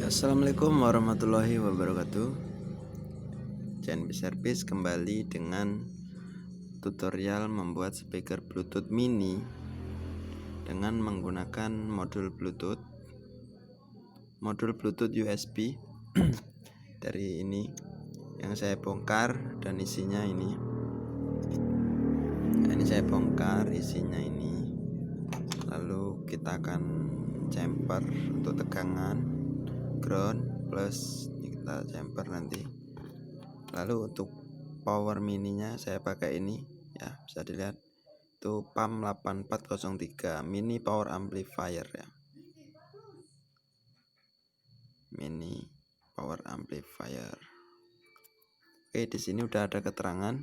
Assalamualaikum warahmatullahi wabarakatuh. CNB Service kembali dengan tutorial membuat speaker Bluetooth mini dengan menggunakan modul Bluetooth USB dari ini yang saya bongkar, dan isinya ini. Nah, ini saya bongkar isinya ini. Lalu kita akan jumper untuk tegangan ground plus, ini kita jumper nanti. Lalu untuk power mininya saya pakai ini ya, bisa dilihat itu PAM 8403 mini power amplifier ya, mini power amplifier. Oke, di sini udah ada keterangan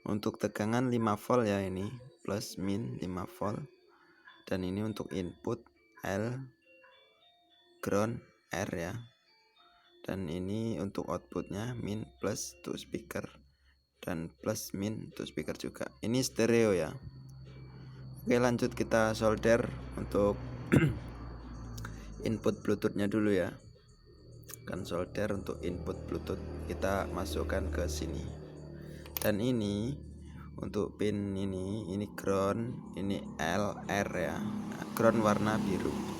untuk tegangan 5 volt ya, ini plus min 5 volt, dan ini untuk input L, ground R ya, dan ini untuk outputnya min plus untuk speaker dan plus min untuk speaker juga. Ini stereo ya. Oke, lanjut kita solder untuk input bluetoothnya dulu ya. Kan solder untuk input bluetooth kita masukkan ke sini, dan ini untuk pin ini ground, ini L, R ya, ground warna biru.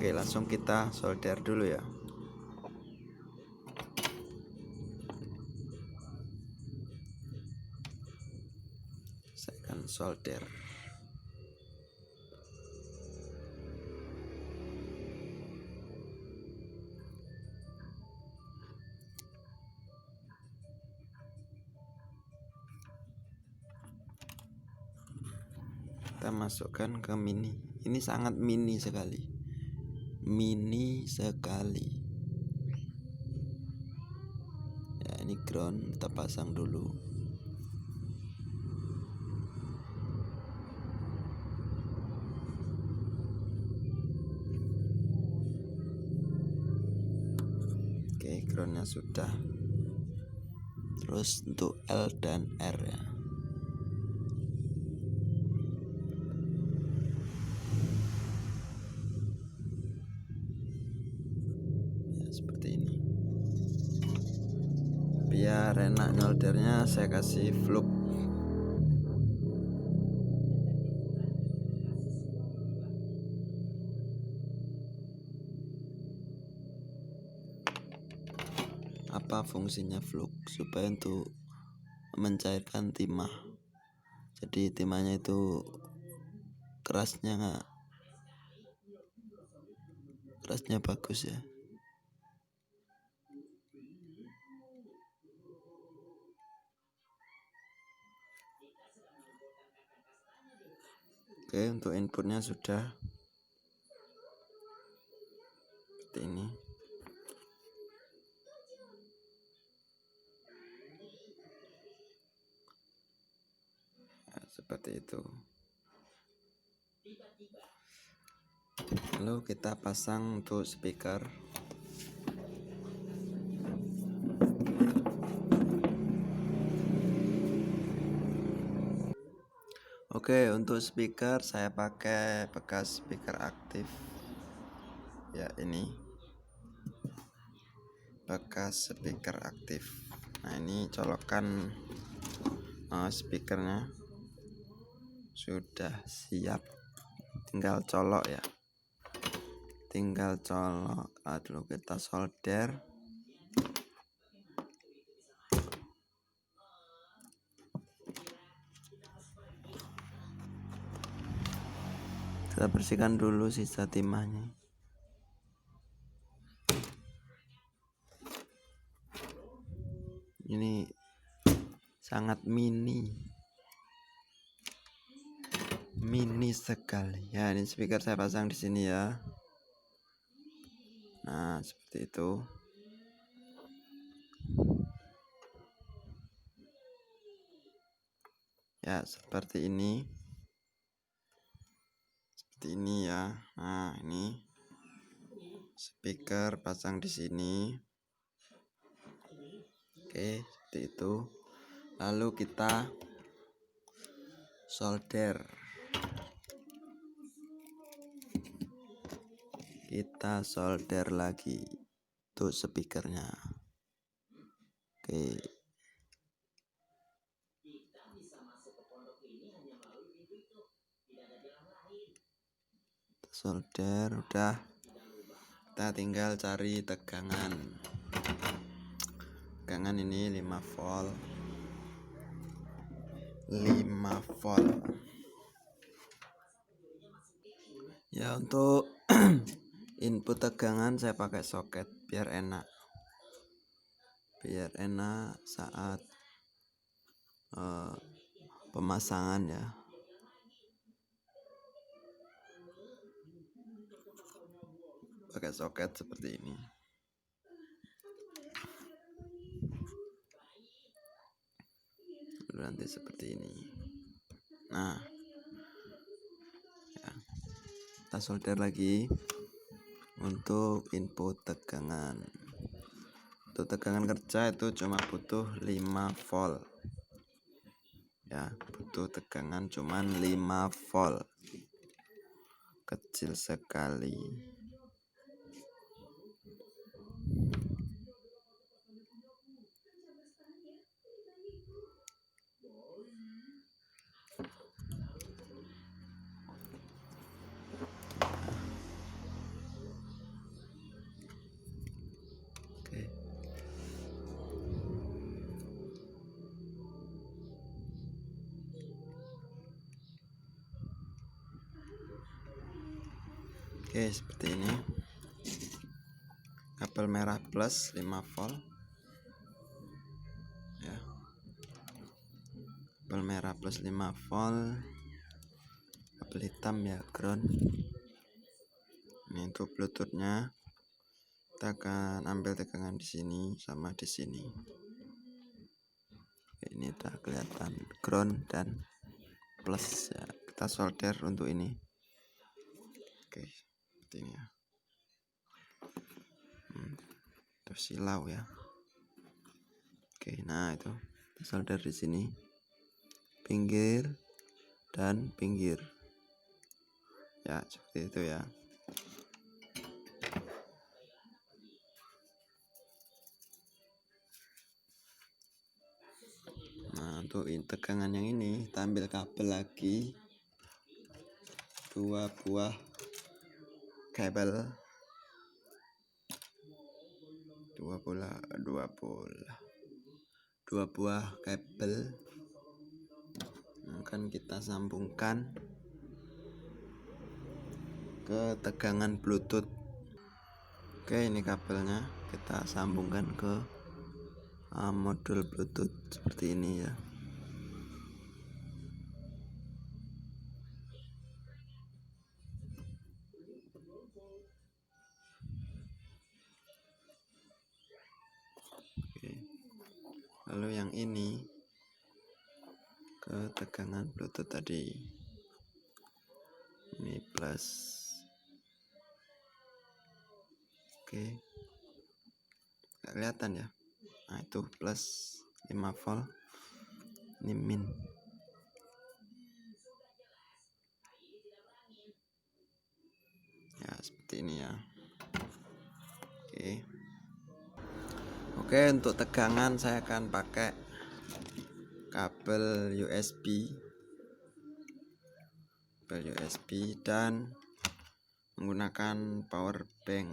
Oke, langsung kita solder dulu ya. Saya akan solder. Kita masukkan ke mini. Ini sangat mini sekali. Mini sekali. Ya, ini ground kita pasang dulu. Oke, groundnya sudah. Terus untuk L dan R ya. Seperti ini. Biar enak nyoldernya saya kasih fluk. Apa fungsinya fluk? Supaya untuk mencairkan timah. Jadi timahnya itu kerasnya bagus ya. Oke, untuk inputnya sudah seperti ini. Nah, seperti itu. Lalu kita pasang untuk speaker. Oke, untuk speaker saya pakai bekas speaker aktif ya, ini bekas speaker aktif. Nah, ini colokan speakernya sudah siap, tinggal colok ya, tinggal colok. Lalu kita solder. Kita bersihkan dulu sisa timahnya. Ini sangat mini sekali ya. Ini speaker saya pasang di sini ya. Nah, seperti itu. Ya, seperti ini. Seperti ini ya. Nah, ini speaker pasang di sini. Oke, seperti itu. Lalu kita solder. kita solder lagi untuk speakernya. Oke, solder udah, kita tinggal cari tegangan. Tegangan ini 5 volt. Ya, untuk input tegangan saya pakai soket biar enak saat pemasangan ya. Pakai soket seperti ini. Nanti seperti ini. Nah, ya, kita solder lagi untuk input tegangan. Untuk tegangan kerja itu cuma butuh 5 volt. Ya, butuh tegangan cuma 5 volt. Kecil sekali. Oke, seperti ini. Kabel merah plus 5 volt. Ya. Kabel merah plus 5 volt. Kabel hitam ya, ground. Ini untuk bluetoothnya. Kita akan ambil tegangan di sini sama di sini. Ini udah kelihatan ground dan plus ya. Kita solder untuk ini. Oke, seperti ini ya. Terus silau ya. Oke, nah itu solder di sini, pinggir dan pinggir. Ya, seperti itu ya. Nah, untuk tegangan yang ini kita ambil kabel lagi, 2 buah kabel, 2 buah kabel akan kita sambungkan ke tegangan Bluetooth. Oke, ini kabelnya kita sambungkan ke modul Bluetooth seperti ini ya. Oke. Lalu yang ini ke tegangan Bluetooth tadi. Ini plus. Oke. Nggak kelihatan ya. Nah, itu plus 5 volt. Ini min. Ya, seperti ini ya. Oke, untuk tegangan saya akan pakai kabel USB. Dan menggunakan power bank.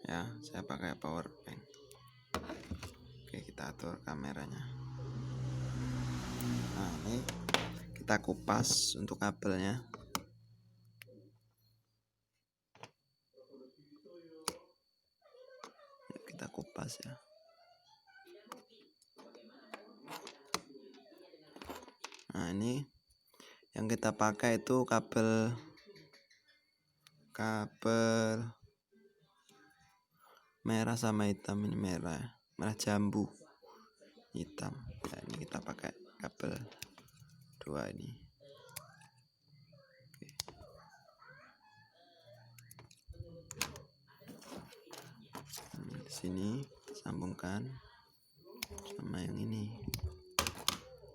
Ya, saya pakai power bank. Oke, kita atur kameranya. Nah, ini kita kupas untuk kabelnya. Kita kupas ya. Nah, ini yang kita pakai itu kabel merah sama hitam. Ini merah jambu hitam. Nah, ini kita pakai kabel 2 ini. Di sini sambungkan sama yang ini.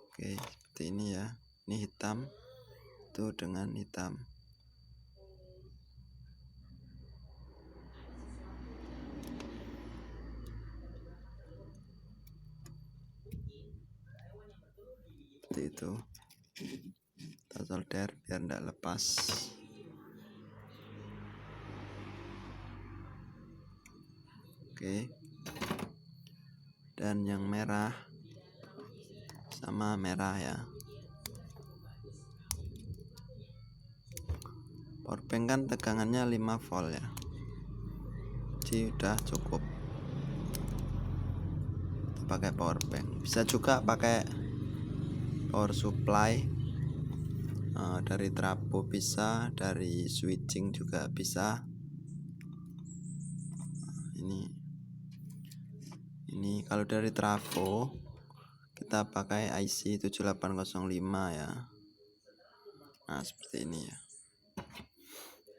Oke, seperti ini ya. Ini hitam, itu dengan hitam. itu kita solder biar tidak lepas. Oke, dan yang merah sama merah ya. Powerbank kan tegangannya 5 volt ya, jadi udah cukup pakai powerbank. Bisa juga pakai power supply, dari trafo bisa, dari switching juga bisa. Ini kalau dari trafo kita pakai IC 7805 ya. Nah seperti ini ya.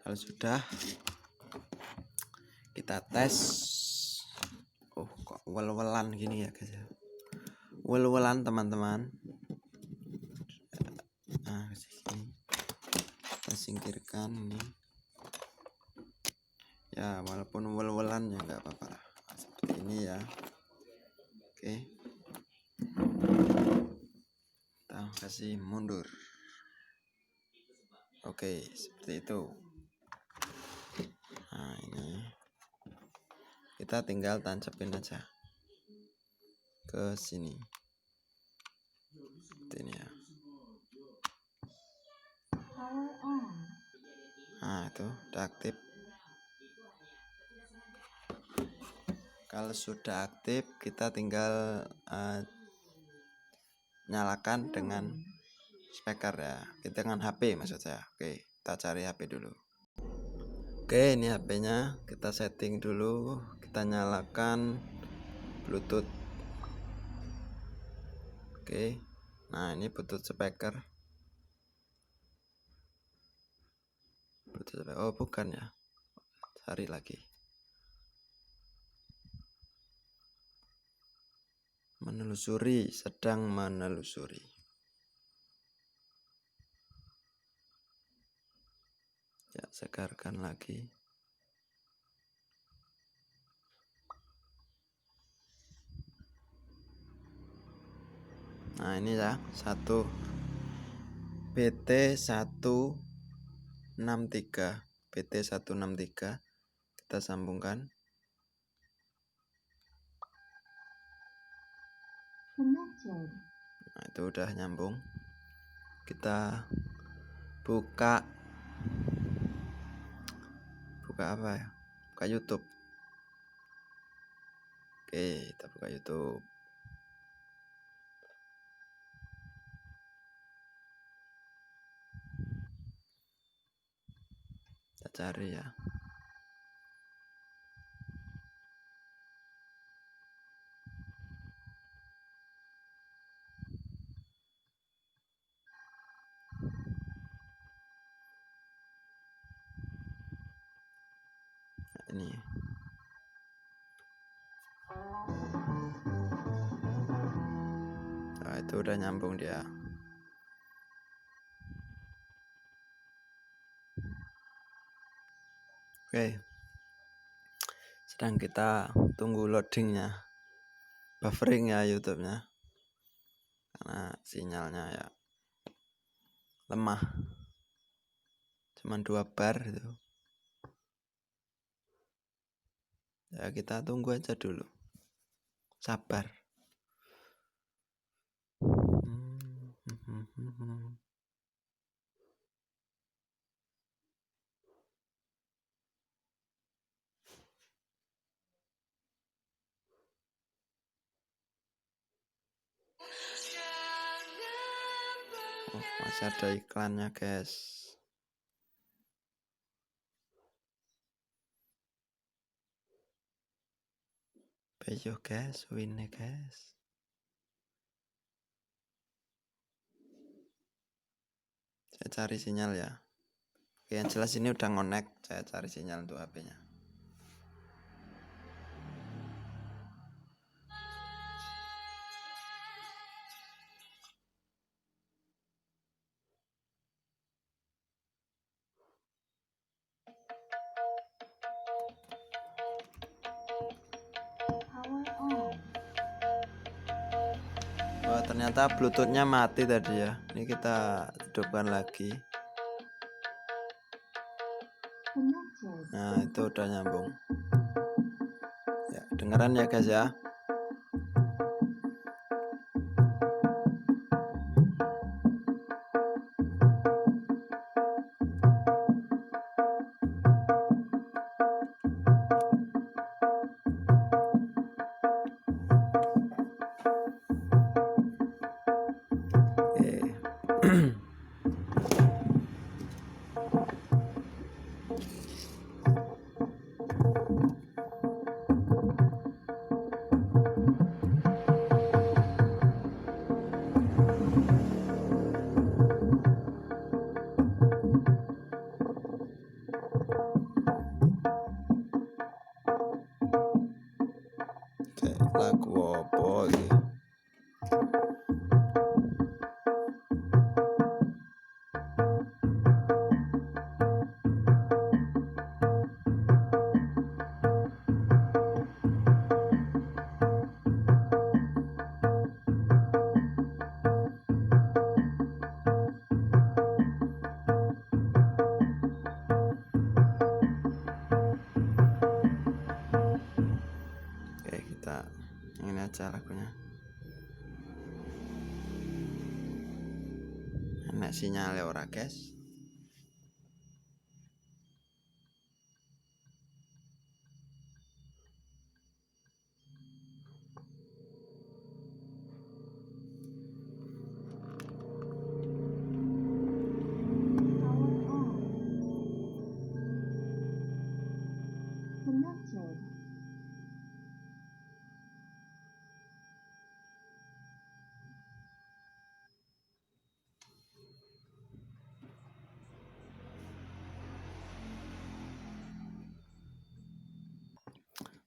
Kalau sudah, kita tes. Oh kok wel-welan gini ya guys ya, wel-welan teman-teman. Nah sini kita singkirkan ini ya, walaupun wel-welan ya nggak apa-apa lah. Nah, seperti ini ya. Oke, kita kasih mundur. Oke, seperti itu. Nah ini kita tinggal tancepin aja ke sini seperti ini ya. Nah itu udah aktif. Kalau sudah aktif kita tinggal nyalakan dengan speaker ya, kita dengan HP maksud saya. Oke, kita cari HP dulu. Oke, ini HP-nya kita setting dulu, kita nyalakan Bluetooth. Oke, nah ini Bluetooth speaker. Oh bukan ya, cari lagi. Menelusuri, sedang menelusuri. Ya, segarkan lagi. Nah ini ya, satu BT163 BT163 kita sambungkan. Nah itu udah nyambung. Kita buka apa ya, buka YouTube. Oke, kita buka YouTube. Kita cari ya. Nah, ini. Nah, itu udah nyambung dia. Oke. Sedang kita tunggu loadingnya, buffering ya YouTube-nya, karena sinyalnya ya lemah, cuman 2 bar itu. Ya kita tunggu aja dulu, sabar. Oh, masih ada iklannya guys. Ayo guys, win guys. Saya cari sinyal ya. Oke, yang jelas ini udah ngonek. Saya cari sinyal untuk HP-nya. Oh, ternyata bluetoothnya mati tadi ya. Ini kita hidupkan lagi. Nah, itu udah nyambung ya, dengeran ya guys ya. Oke. Lagu apa iki? Oke, kita ini aja lagunya. Enak sinyal ora guys.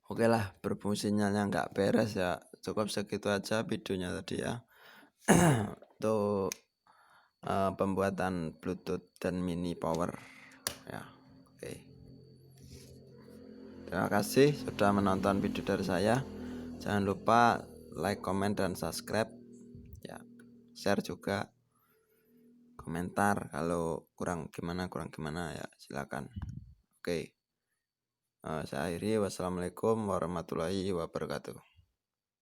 Oke lah, berhubung sinyalnya nggak beres ya, cukup segitu aja videonya tadi ya. Untuk pembuatan Bluetooth dan mini power ya. Oke. Terima kasih sudah menonton video dari saya. Jangan lupa like, comment, dan subscribe ya. Share juga, komentar kalau kurang gimana ya, silakan. Oke. Saya akhiri, wassalamualaikum warahmatullahi wabarakatuh.